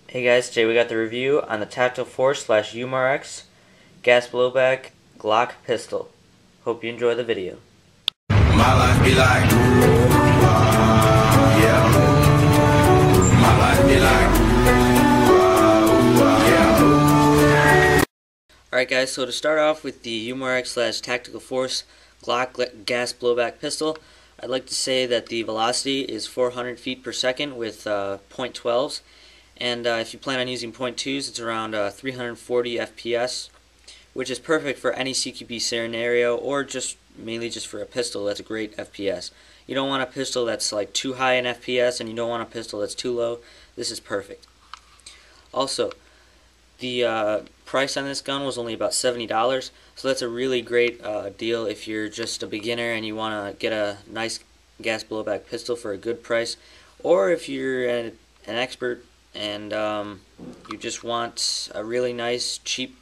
Hey guys, today we got the review on the Tactical Force / Umarex gas blowback Glock pistol. Hope you enjoy the video. My life be like, yeah. My life be like, yeah. Alright guys, so to start off with the Umarex / Tactical Force Glock gas blowback pistol, I'd like to say that the velocity is 400 feet per second with .12s, and if you plan on using .2s, it's around 340 FPS, which is perfect for any CQB scenario or just mainly just for a pistol. That's a great FPS. You don't want a pistol that's like too high in FPS, and you don't want a pistol that's too low. This is perfect. Also, the price on this gun was only about $70, so that's a really great deal if you're just a beginner and you want to get a nice gas blowback pistol for a good price, or if you're an expert and you just want a really nice cheap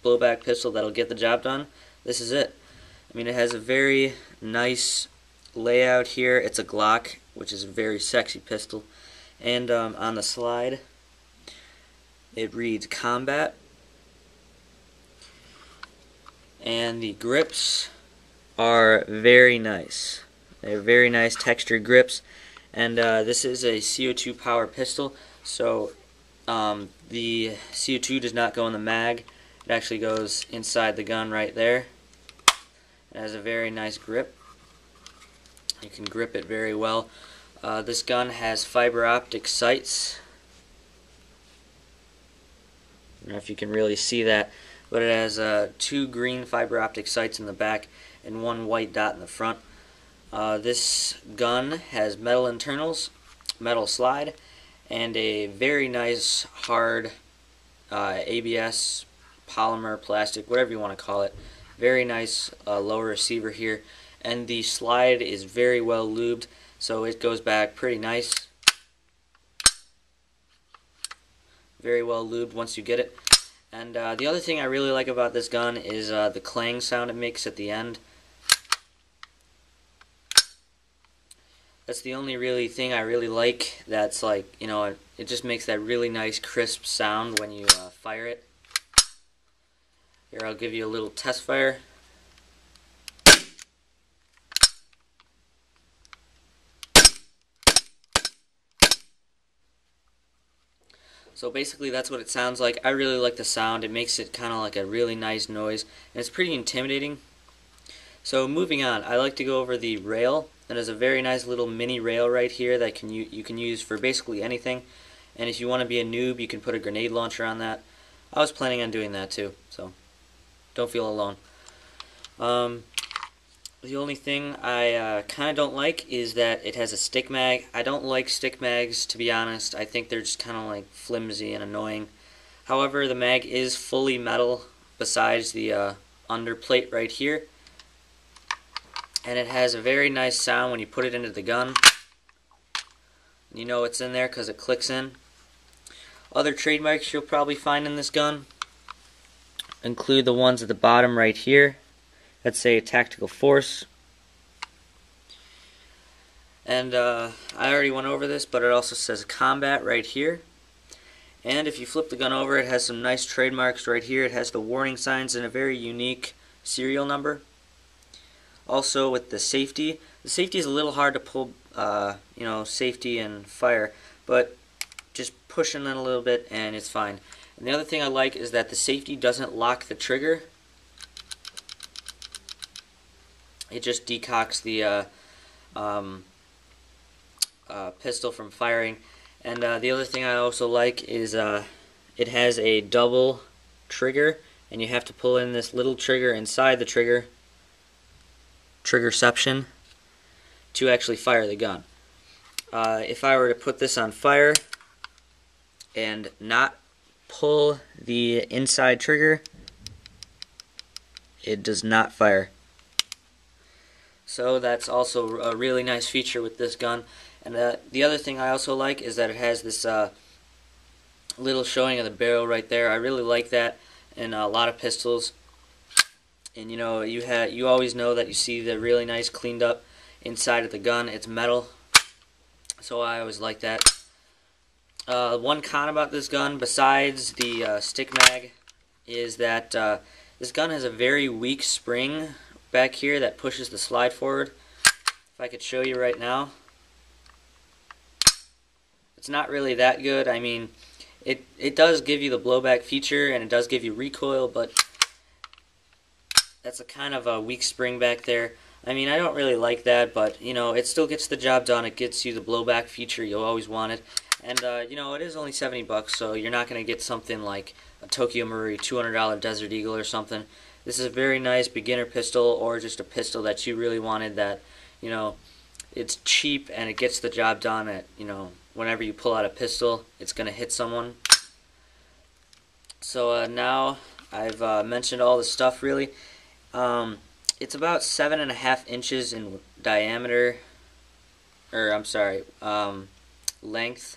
blowback pistol that'll get the job done. This is it. I mean, it has a very nice layout here. It's a Glock, which is a very sexy pistol, and on the slide it reads combat, and the grips are very nice. They're very nice textured grips, and this is a CO2 power pistol, so the CO2 does not go in the mag. It actually goes inside the gun right there. It has a very nice grip. You can grip it very well. This gun has fiber optic sights. I don't know if you can really see that, but it has 2 green fiber optic sights in the back and 1 white dot in the front. This gun has metal internals, metal slide, and a very nice hard ABS, polymer, plastic, whatever you want to call it. Very nice lower receiver here, and the slide is very well lubed, so it goes back pretty nice. Very well lubed once you get it. And the other thing I really like about this gun is the clang sound it makes at the end. That's the only really thing I really like. That's like, you know, it just makes that really nice crisp sound when you fire it. Here, I'll give you a little test fire. So basically that's what it sounds like. I really like the sound. It makes it kind of like a really nice noise, and it's pretty intimidating. So moving on, I like to go over the rail. And there's a very nice little mini rail right here that you can use for basically anything. And if you want to be a noob, you can put a grenade launcher on that. I was planning on doing that too, so don't feel alone. The only thing I kind of don't like is that it has a stick mag. I don't like stick mags, to be honest. I think they're just kind of like flimsy and annoying. However, the mag is fully metal besides the underplate right here. And it has a very nice sound when you put it into the gun. You know it's in there because it clicks in. Other trademarks you'll probably find in this gun include the ones at the bottom right here that say Tactical Force. And I already went over this, but it also says Combat right here. And if you flip the gun over, it has some nice trademarks right here. It has the warning signs and a very unique serial number. Also with the safety is a little hard to pull, you know, safety and fire, but just push in a little bit and it's fine. And the other thing I like is that the safety doesn't lock the trigger. It just decocks the pistol from firing. And the other thing I also like is it has a double trigger, and you have to pull in this little trigger inside the triggerception to actually fire the gun. If I were to put this on fire and not pull the inside trigger, it does not fire. So that's also a really nice feature with this gun. And the other thing I also like is that it has this little showing of the barrel right there. I really like that in a lot of pistols. And you know, you always know that you see the really nice cleaned up inside of the gun. It's metal, so I always like that. One con about this gun, besides the stick mag, is that this gun has a very weak spring back here that pushes the slide forward. If I could show you right now, it's not really that good. I mean, it does give you the blowback feature and it does give you recoil, but that's a kind of a weak spring back there. I mean, I don't really like that, but you know, it still gets the job done. It gets you the blowback feature you always wanted, and you know, it is only $70, so you're not going to get something like a Tokyo Marui $200 Desert Eagle or something. This is a very nice beginner pistol, or just a pistol that you really wanted. That, you know, it's cheap and it gets the job done. At, you know, whenever you pull out a pistol, it's going to hit someone. So now I've mentioned all the stuff really. It's about 7.5 inches in diameter, or I'm sorry, length.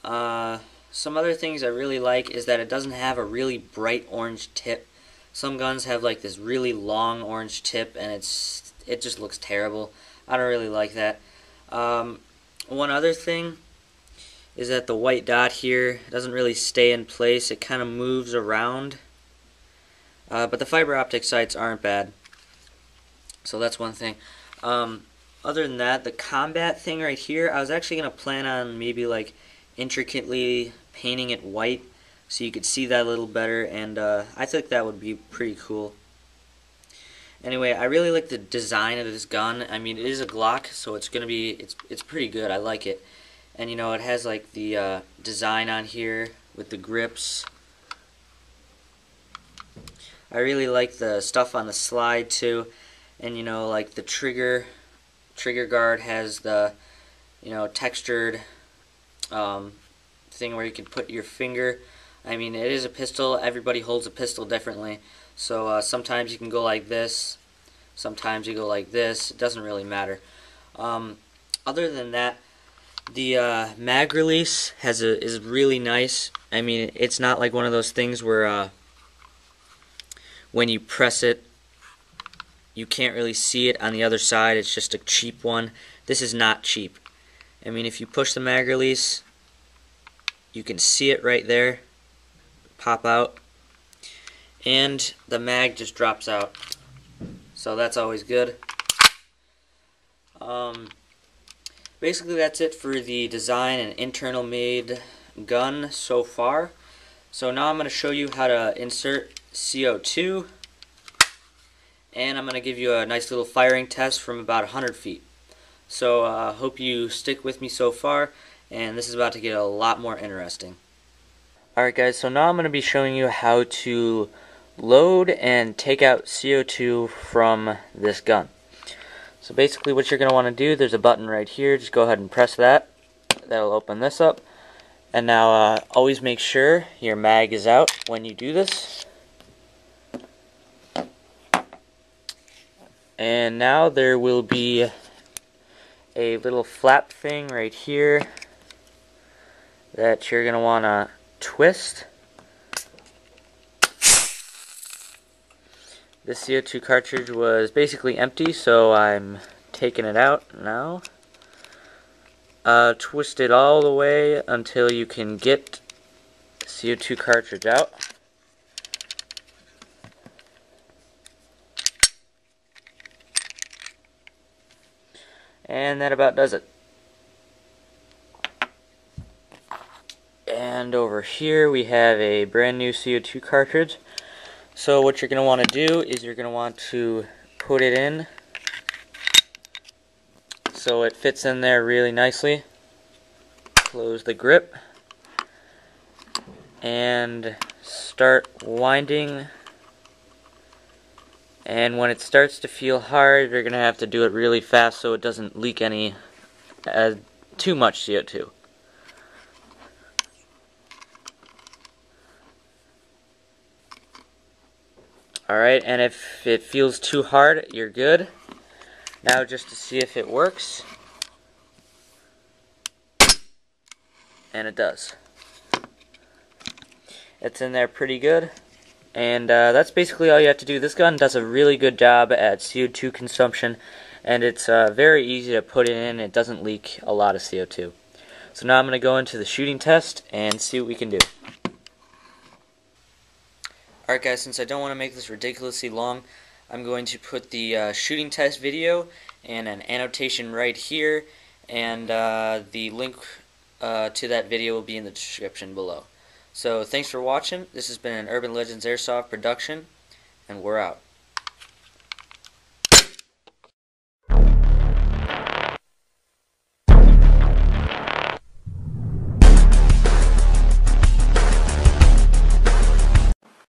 Some other things I really like is that it doesn't have a really bright orange tip. Some guns have like this really long orange tip, and it just looks terrible. I don't really like that. One other thing is that the white dot here doesn't really stay in place. It kind of moves around. But the fiber optic sights aren't bad. So that's one thing. Other than that, the combat thing right here, I was actually going to plan on maybe like intricately painting it white so you could see that a little better, and I think that would be pretty cool. Anyway, I really like the design of this gun. I mean, it is a Glock, so it's pretty good. I like it. And you know, it has like the design on here with the grips. I really like the stuff on the slide too, and you know, like the trigger guard has the, you know, textured thing where you can put your finger. I mean, it is a pistol. Everybody holds a pistol differently, so sometimes you can go like this, sometimes you go like this. It doesn't really matter. Other than that, the mag release is really nice. I mean, it's not like one of those things where when you press it, you can't really see it on the other side. It's just a cheap one. This is not cheap. I mean, if you push the mag release, you can see it right there pop out, and the mag just drops out. So that's always good. Basically, that's it for the design and internal made gun so far. So now I'm going to show you how to insert CO2, and I'm going to give you a nice little firing test from about 100 feet. So hope you stick with me so far, and this is about to get a lot more interesting. Alright guys, so now I'm going to be showing you how to load and take out CO2 from this gun. So basically what you're going to want to do, there's a button right here, just go ahead and press that. That'll open this up. And now always make sure your mag is out when you do this. And now there will be a little flap thing right here that you're going to want to twist. This CO2 cartridge was basically empty, so I'm taking it out now. Twist it all the way until you can get the CO2 cartridge out. And that about does it. And over here we have a brand new CO2 cartridge. So what you're going to want to do is you're going to want to put it in so it fits in there really nicely. Close the grip and start winding. And when it starts to feel hard, you're going to have to do it really fast so it doesn't leak any too much CO2. Alright, and if it feels too hard, you're good. Now just to see if it works. And it does. It's in there pretty good. And that's basically all you have to do. This gun does a really good job at CO2 consumption, and it's very easy to put it in. It doesn't leak a lot of CO2. So now I'm going to go into the shooting test and see what we can do. Alright guys, since I don't want to make this ridiculously long, I'm going to put the shooting test video and an annotation right here, and the link to that video will be in the description below. So thanks for watching. This has been an Urban Legends Airsoft production, and we're out.